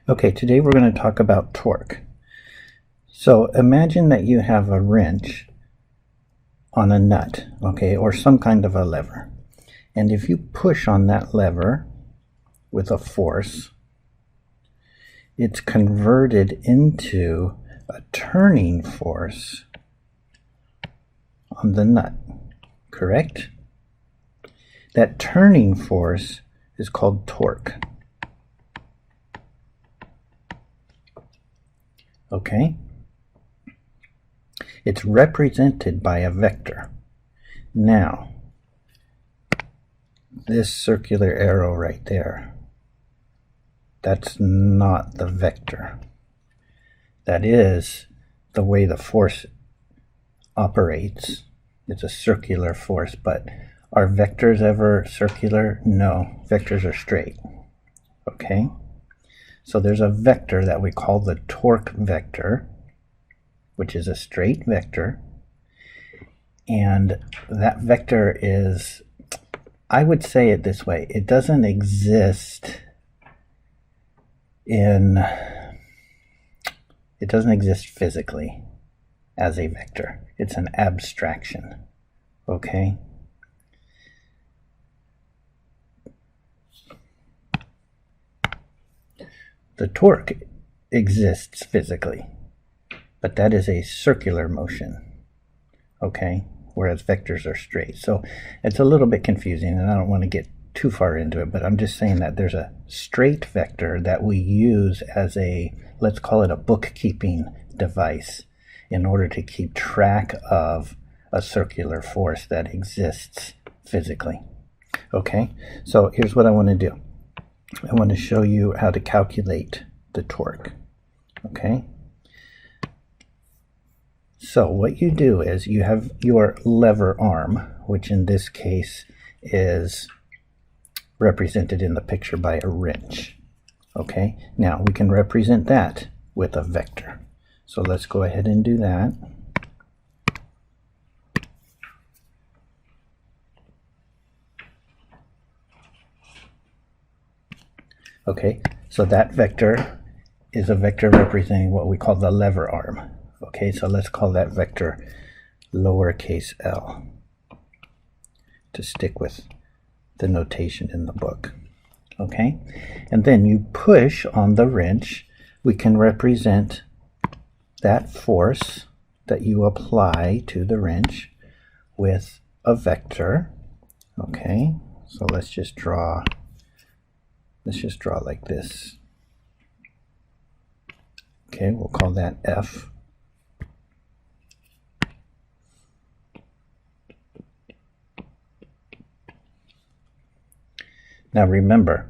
Okay, today we're going to talk about torque. So imagine that you have a wrench on a nut, okay, or some kind of a lever. And if you push on that lever with a force, it's converted into a turning force on the nut, correct? That turning force is called torque. Okay? It's represented by a vector. Now, this circular arrow right there, that's not the vector. That is the way the force operates. It's a circular force, but are vectors ever circular? No, vectors are straight. Okay? So there's a vector that we call the torque vector, which is a straight vector. And that vector is, I would say it this way, it doesn't exist physically as a vector. It's an abstraction. Okay? The torque exists physically, but that is a circular motion, okay, whereas vectors are straight. So it's a little bit confusing, and I don't want to get too far into it, but I'm just saying that there's a straight vector that we use as a, let's call it a bookkeeping device in order to keep track of a circular force that exists physically. Okay, so here's what I want to do. I want to show you how to calculate the torque. Okay? So what you do is you have your lever arm, which in this case is represented in the picture by a wrench. Okay? Now we can represent that with a vector. So let's go ahead and do that. Okay, so that vector is a vector representing what we call the lever arm. Okay, so let's call that vector lowercase l to stick with the notation in the book. Okay, and then you push on the wrench. We can represent that force that you apply to the wrench with a vector. Okay, so let's just draw like this. Okay, we'll call that F. Now remember,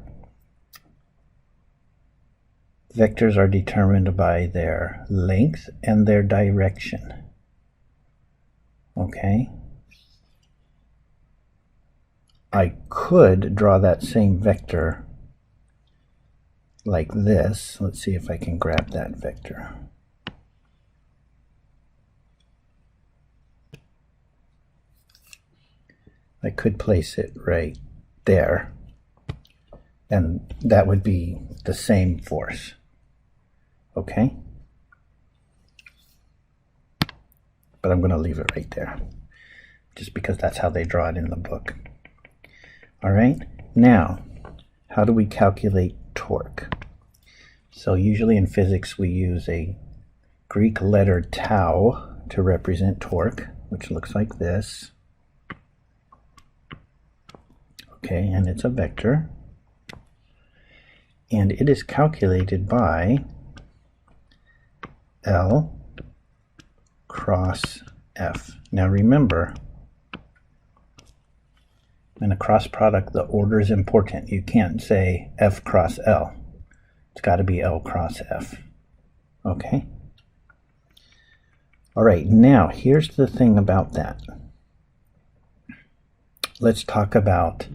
vectors are determined by their length and their direction. Okay? I could draw that same vector like this. Let's see if I can grab that vector. I could place it right there, and that would be the same force. Okay? But I'm going to leave it right there, just because that's how they draw it in the book. All right? Now, how do we calculate torque? So usually in physics we use a Greek letter tau to represent torque, which looks like this. Okay, and it's a vector. And it is calculated by L cross F. Now remember, in a cross product, the order is important. You can't say F cross L. It's got to be L cross F. Okay? All right, now here's the thing about that. Let's talk about,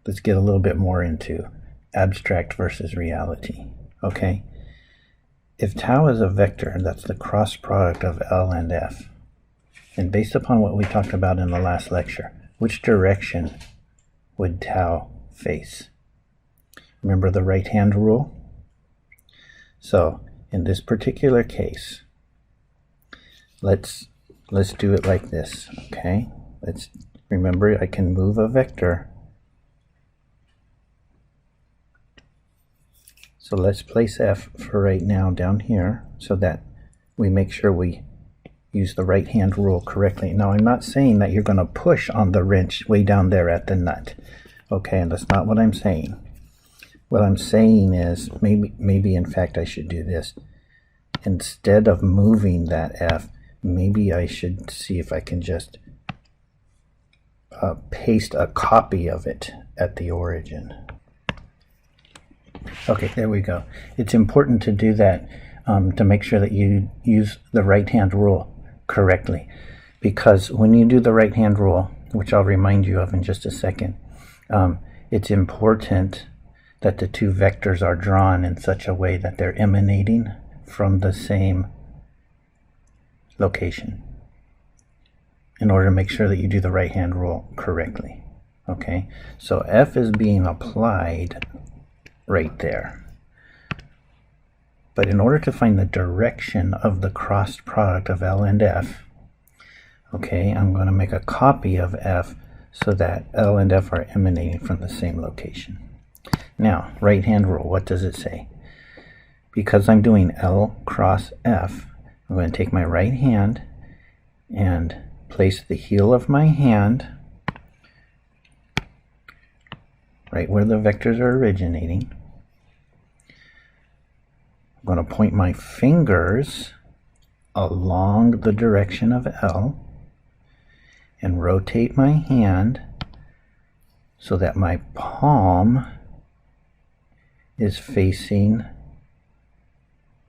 let's get a little bit more into abstract versus reality. Okay? If tau is a vector, that's the cross product of L and F. And based upon what we talked about in the last lecture, which direction would tau face? Remember the right-hand rule? So in this particular case, let's do it like this, okay? Let's remember I can move a vector. So let's place F for right now down here so that we make sure we use the right-hand rule correctly. Now I'm not saying that you're going to push on the wrench way down there at the nut. Okay, and that's not what I'm saying. What I'm saying is maybe in fact I should do this. Instead of moving that F, maybe I should see if I can just paste a copy of it at the origin. Okay, there we go. It's important to do that to make sure that you use the right-hand rule correctly, because when you do the right-hand rule, which I'll remind you of in just a second, it's important that the two vectors are drawn in such a way that they're emanating from the same location in order to make sure that you do the right-hand rule correctly. Okay, so F is being applied right there. But in order to find the direction of the crossed product of L and F, okay, I'm going to make a copy of F so that L and F are emanating from the same location. Now, right-hand rule, what does it say? Because I'm doing L cross F, I'm going to take my right hand and place the heel of my hand right where the vectors are originating. I'm going to point my fingers along the direction of L and rotate my hand so that my palm is facing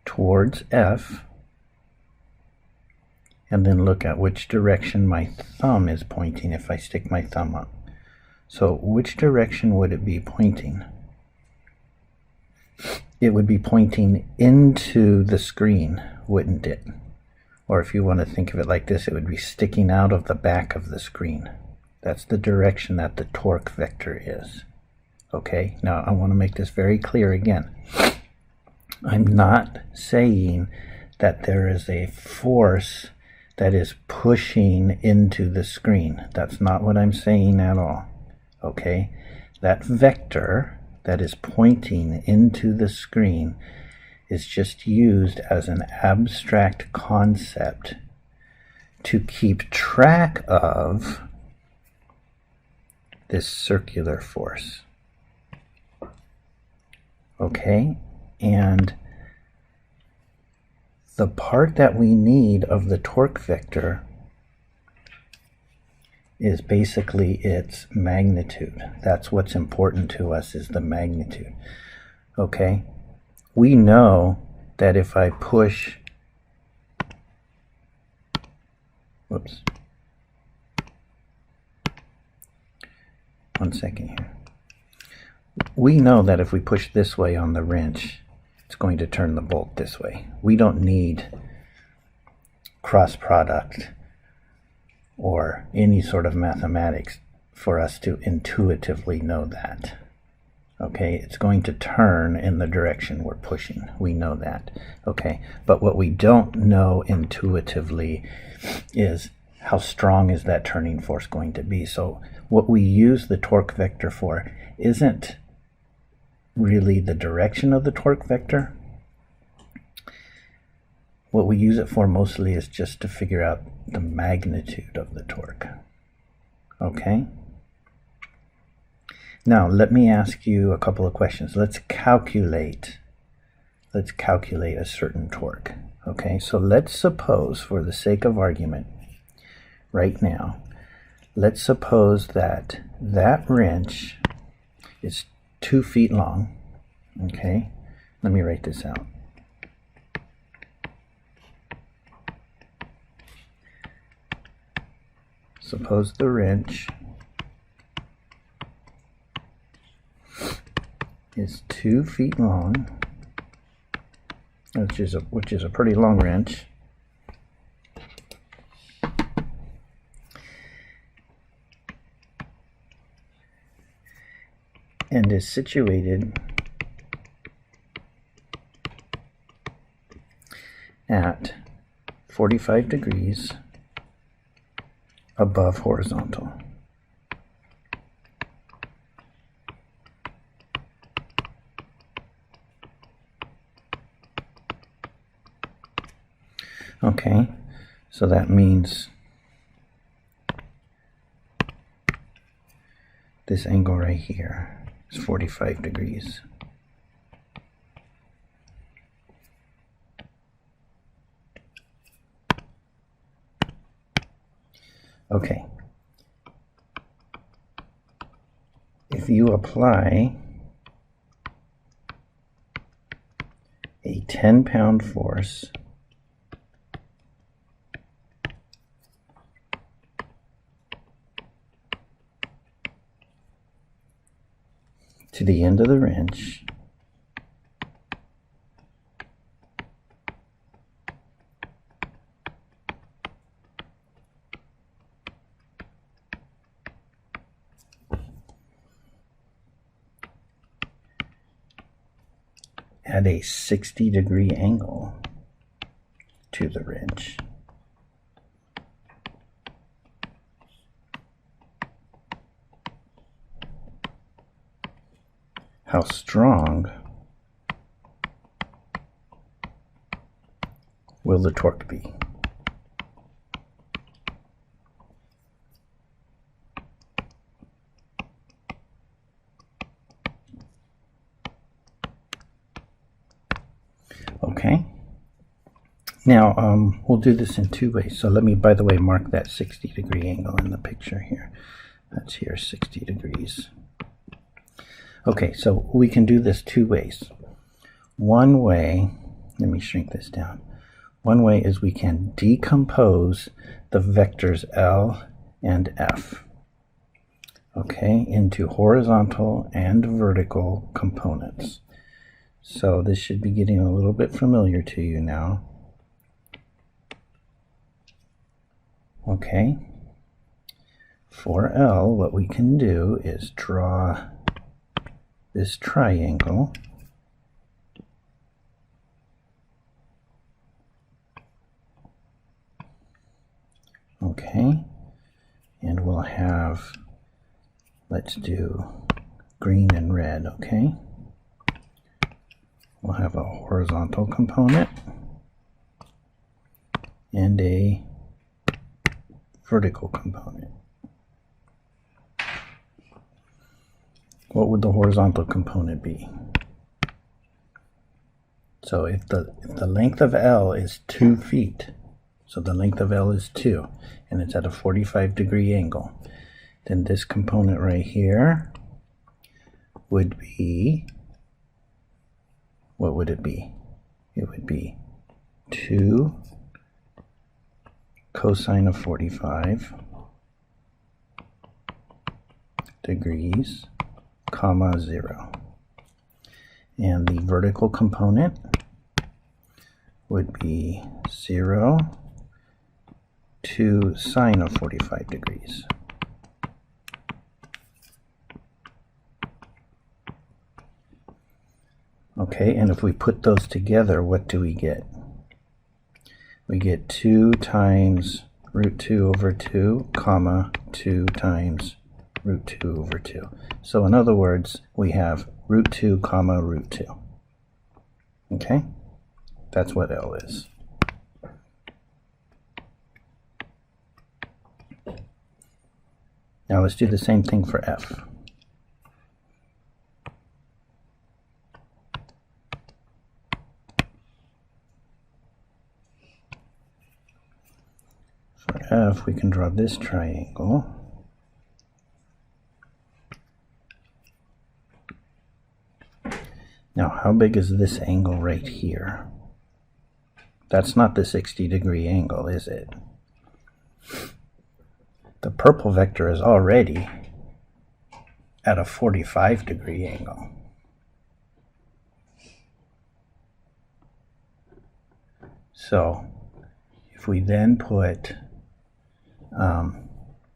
towards F, and then look at which direction my thumb is pointing if I stick my thumb up. So which direction would it be pointing? It would be pointing into the screen, wouldn't it? Or if you want to think of it like this, it would be sticking out of the back of the screen. That's the direction that the torque vector is. Okay, now I want to make this very clear again. I'm not saying that there is a force that is pushing into the screen. That's not what I'm saying at all. Okay, that vector that is pointing into the screen is just used as an abstract concept to keep track of this circular force. Okay, and the part that we need of the torque vector is basically its magnitude. That's what's important to us, is the magnitude. Okay, we know that if I push, whoops, one second here. We know that if we push this way on the wrench, it's going to turn the bolt this way. We don't need cross product or any sort of mathematics for us to intuitively know that. Okay, it's going to turn in the direction we're pushing. We know that. Okay, but what we don't know intuitively is how strong is that turning force going to be. So what we use the torque vector for isn't really the direction of the torque vector. What we use it for mostly is just to figure out the magnitude of the torque. Okay? Now, let me ask you a couple of questions. Let's calculate a certain torque. Okay, so let's suppose, for the sake of argument, right now, let's suppose that that wrench is 2 feet long. Okay, let me write this out. Suppose the wrench is 2 feet long, which is a pretty long wrench. And is situated at 45 degrees above horizontal. Okay, so that means this angle right here is 45 degrees. Okay, if you apply a 10-pound force to the end of the wrench, at a 60-degree angle to the wrench, how strong will the torque be? Okay, now we'll do this in two ways. So let me, by the way, mark that 60-degree angle in the picture here. That's here, 60 degrees. Okay, so we can do this two ways. One way, let me shrink this down. One way is we can decompose the vectors L and F, okay, into horizontal and vertical components. So this should be getting a little bit familiar to you now. Okay, for L, what we can do is draw this triangle. Okay, and we'll have, let's do green and red, okay? We'll have a horizontal component and a vertical component. What would the horizontal component be? So if the length of L is 2 feet, so the length of L is 2, and it's at a 45-degree angle, then this component right here would be, what would it be? It would be 2 cosine of 45 degrees, comma 0. And the vertical component would be 0 to sine of 45 degrees. Okay, and if we put those together, what do we get? We get 2 times root 2 over 2, comma 2 times root 2 over 2. So in other words, we have root 2, comma root 2. Okay, that's what L is. Now let's do the same thing for F. For F, we can draw this triangle. Now, how big is this angle right here? That's not the 60-degree angle, is it? The purple vector is already at a 45-degree angle. So, if we then put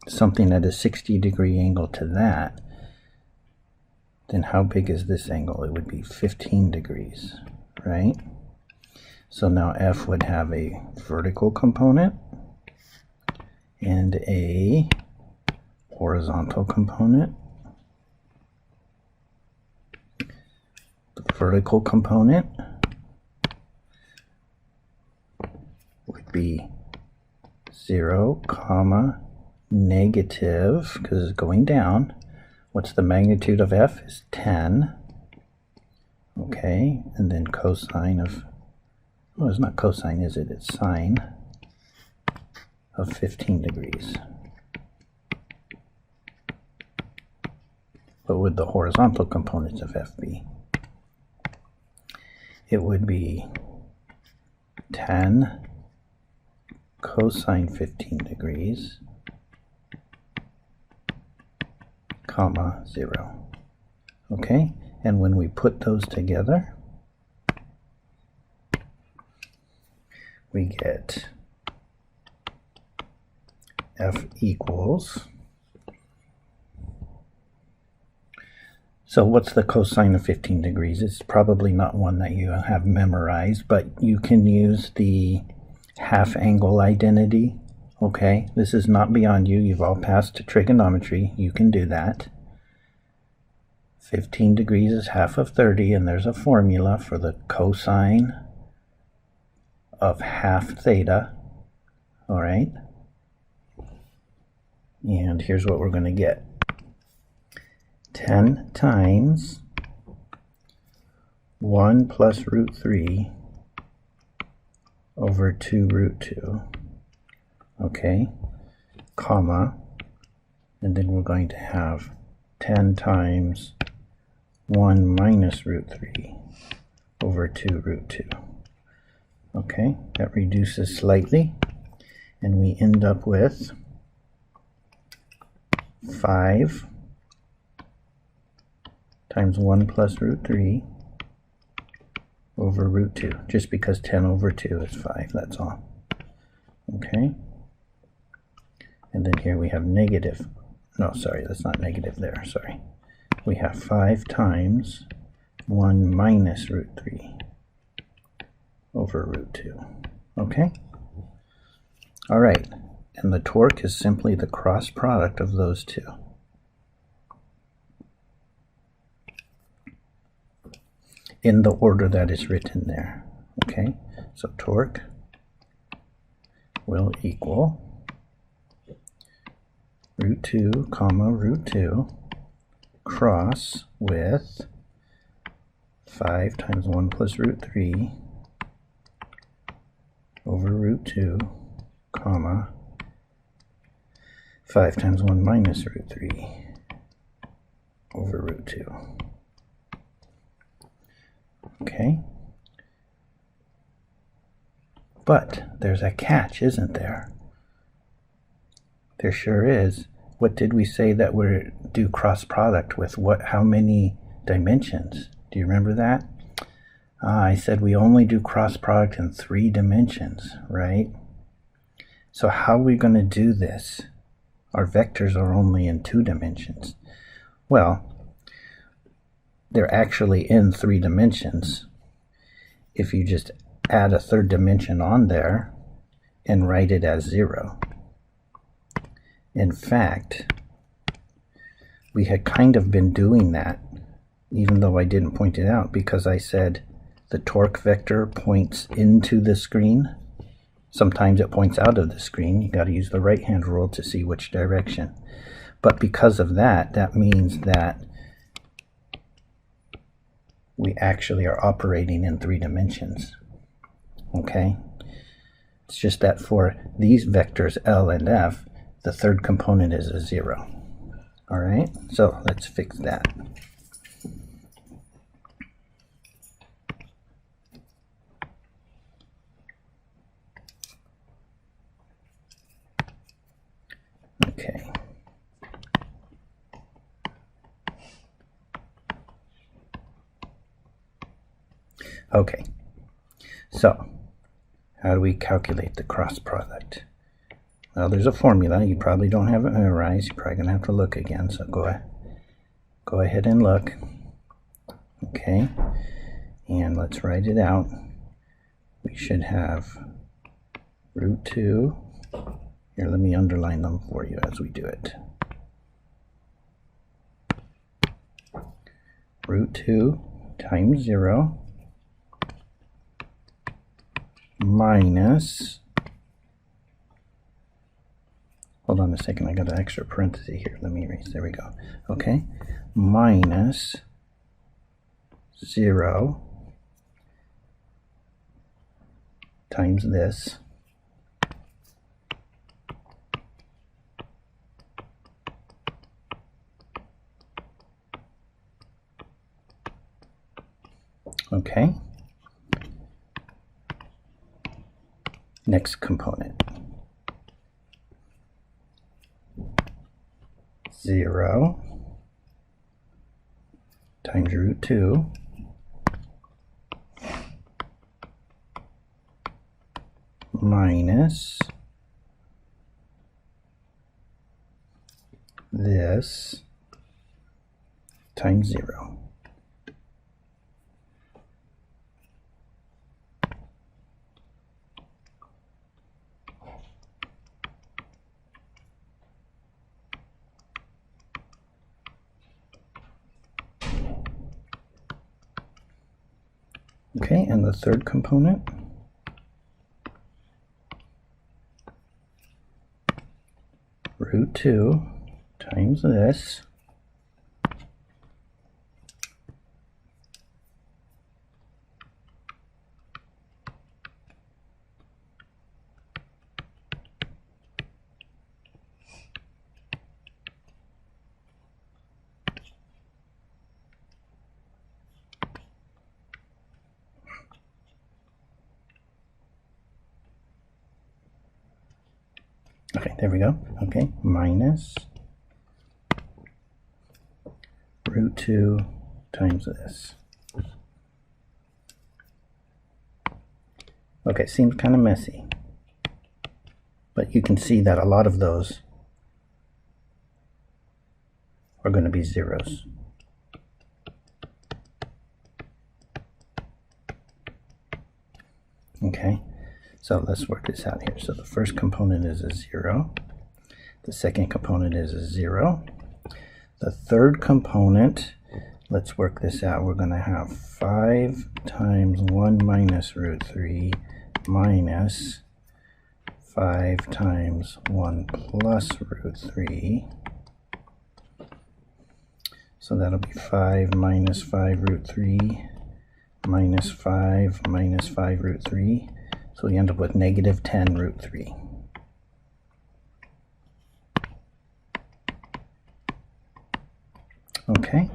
something at a 60-degree angle to that, then how big is this angle? It would be 15 degrees, right? So now f would have a vertical component and a horizontal component. The vertical component would be 0, negative, because it's going down. What's the magnitude of f? Is 10. Okay, and then cosine of, oh, it's not cosine, is it? It's sine of 15 degrees. What would the horizontal components of f be? It would be 10 cosine 15 degrees, comma 0. Okay, and when we put those together, we get f equals, so what's the cosine of 15 degrees? It's probably not one that you have memorized, but you can use the half angle identity. Okay, this is not beyond you. You've all passed trigonometry. You can do that. 15 degrees is half of 30, and there's a formula for the cosine of half theta. All right, and here's what we're going to get. 10 times 1 plus root 3 over 2 root 2, okay, comma, and then we're going to have 10 times 1 minus root 3 over 2 root 2. Okay, that reduces slightly, and we end up with 5 times 1 plus root 3 over root 2, just because 10 over 2 is 5, that's all. Okay, and then here we have negative, no, sorry, that's not negative there, sorry. We have 5 times 1 minus root 3 over root 2. Okay, all right, and the torque is simply the cross product of those two. In the order that is written there. Okay, so torque will equal root 2 comma root 2 cross with 5 times 1 plus root 3 over root 2 comma 5 times 1 minus root 3 over root 2. Okay, but there's a catch, isn't there? There sure is. What did we say that we're do cross product with? What? How many dimensions? Do you remember that? I said we only do cross product in 3 dimensions, right? So how are we going to do this? Our vectors are only in 2 dimensions. Well, they're actually in 3 dimensions if you just add a 3rd dimension on there and write it as 0. In fact, we had kind of been doing that, even though I didn't point it out, because I said the torque vector points into the screen. Sometimes it points out of the screen. You got to use the right hand rule to see which direction. But because of that, that means that we actually are operating in 3 dimensions. Okay? It's just that for these vectors L and F, the 3rd component is a 0. All right? So let's fix that. Okay. Okay, so how do we calculate the cross product? Well, there's a formula. You probably don't have it memorized. You're probably going to have to look again, so go ahead and look. Okay, and let's write it out. we should have root 2. Here, let me underline them for you as we do it. Root 2 times 0 minus, hold on a second, I got an extra parenthesis here. Let me erase, there we go. Okay, minus 0 times this okay. Next component. 0 times root 2 minus this times 0. Okay, and the third component, root 2 times this okay, there we go. Okay, minus root 2 times this. Okay, seems kind of messy, but you can see that a lot of those are going to be zeros. Okay, so let's work this out here. So the first component is a 0. The second component is a 0. The third component, let's work this out. We're going to have 5 times 1 minus root 3 minus 5 times 1 plus root 3. So that'll be 5 minus 5 root 3 minus 5 root 3. So we end up with negative 10 root 3. Okay.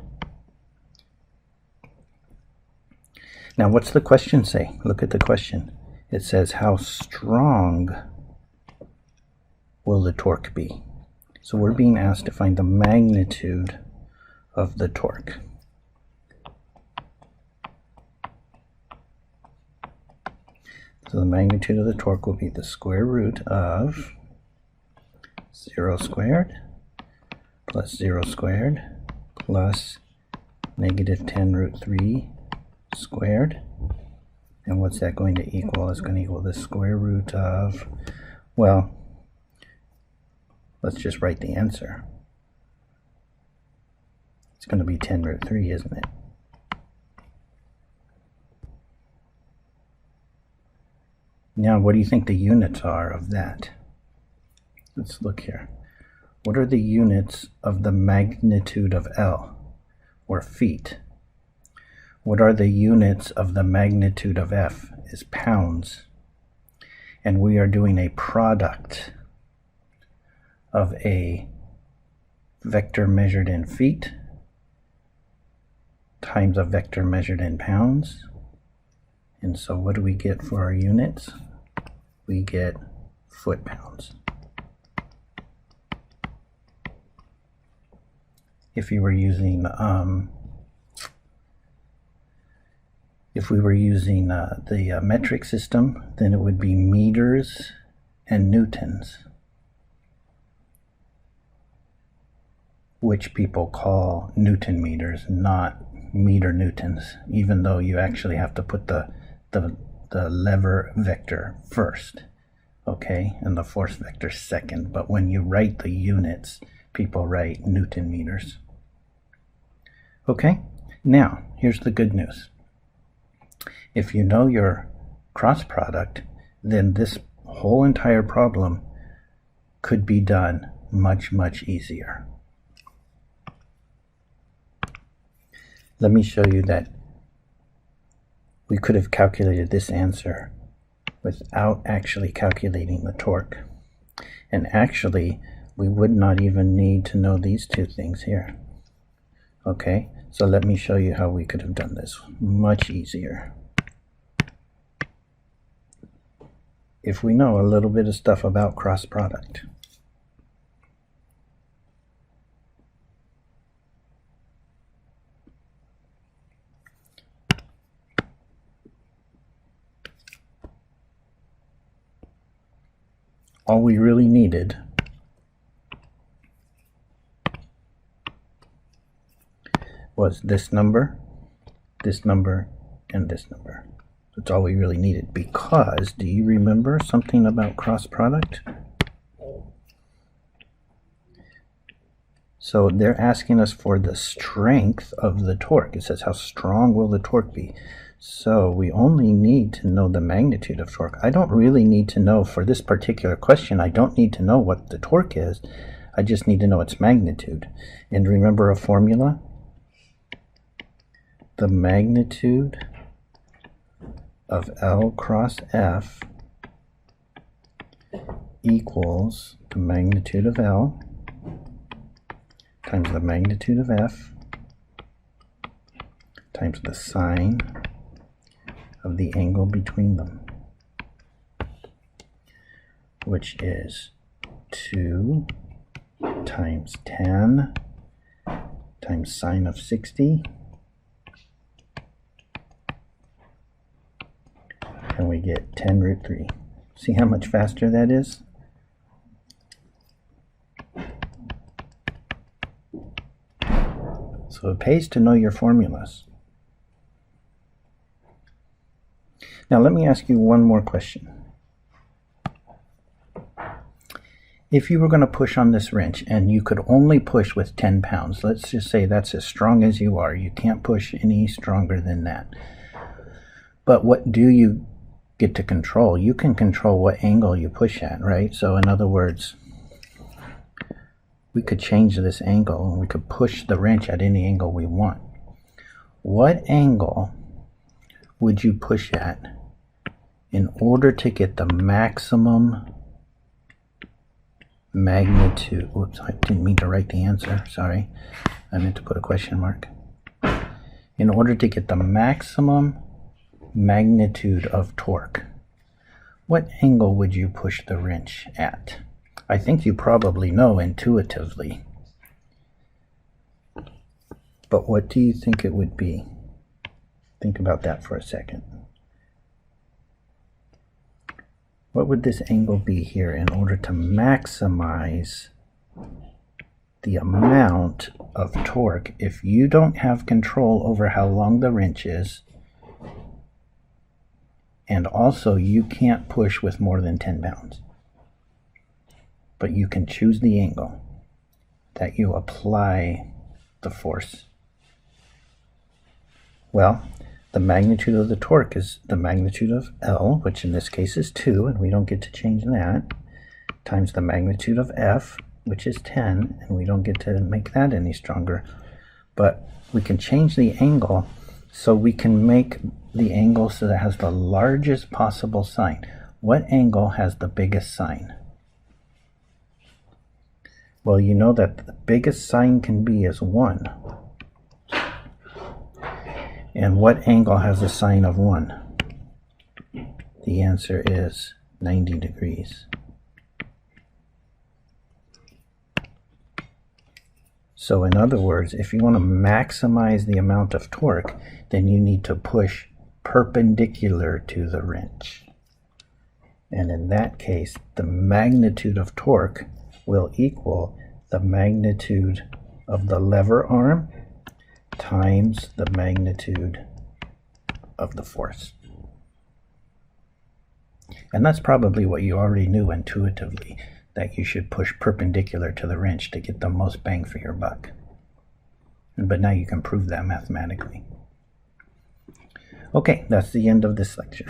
Now what's the question say? Look at the question. It says, how strong will the torque be? So we're being asked to find the magnitude of the torque. So the magnitude of the torque will be the square root of 0 squared plus 0 squared plus negative 10 root 3 squared. And what's that going to equal? It's going to equal the square root of, well, let's just write the answer. It's going to be 10 root 3, isn't it? Now, what do you think the units are of that? Let's look here. What are the units of the magnitude of L, or feet? What are the units of the magnitude of F? Is pounds. And we are doing a product of a vector measured in feet times a vector measured in pounds. And so what do we get for our units? We get foot-pounds. If you were using the metric system, then it would be meters and newtons, which people call Newton meters, not meter newtons, even though you actually have to put the the lever vector first, okay, and the force vector second. But when you write the units, people write Newton meters. Okay, now here's the good news. If you know your cross product, then this whole entire problem could be done much, much easier. Let me show you that we could have calculated this answer without actually calculating the torque. And actually, we would not even need to know these two things here. Okay, so let me show you how we could have done this much easier. If we know a little bit of stuff about cross product. All we really needed was this number, and this number. That's all we really needed, because do you remember something about cross product? So they're asking us for the strength of the torque. It says how strong will the torque be. So we only need to know the magnitude of torque. I don't really need to know, for this particular question, I don't need to know what the torque is. I just need to know its magnitude. And remember a formula? The magnitude of L cross F equals the magnitude of L times the magnitude of F times the sine of the angle between them, which is 2 times 10 times sine of 60, and we get 10 root 3. See how much faster that is? So it pays to know your formulas. Now let me ask you one more question. If you were going to push on this wrench and you could only push with 10 pounds, let's just say that's as strong as you are. You can't push any stronger than that. But what do you get to control? You can control what angle you push at, right? So in other words, we could change this angle and we could push the wrench at any angle we want. What angle would you push at in order to get the maximum magnitude? Whoops, I didn't mean to write the answer. Sorry. I meant to put a question mark. In order to get the maximum magnitude of torque, what angle would you push the wrench at? I think you probably know intuitively. But what do you think it would be? Think about that for a second. What would this angle be here in order to maximize the amount of torque if you don't have control over how long the wrench is, and also you can't push with more than 10 pounds? But you can choose the angle that you apply the force. Well, the magnitude of the torque is the magnitude of L, which in this case is 2, and we don't get to change that, times the magnitude of F, which is 10, and we don't get to make that any stronger. But we can change the angle, so we can make the angle so that it has the largest possible sine. What angle has the biggest sine? Well, you know that the biggest sine can be is 1. And what angle has a sine of 1? The answer is 90 degrees. So in other words, if you want to maximize the amount of torque, then you need to push perpendicular to the wrench. And in that case, the magnitude of torque will equal the magnitude of the lever arm times the magnitude of the force. And that's probably what you already knew intuitively, that you should push perpendicular to the wrench to get the most bang for your buck. But now you can prove that mathematically. Okay, that's the end of this lecture.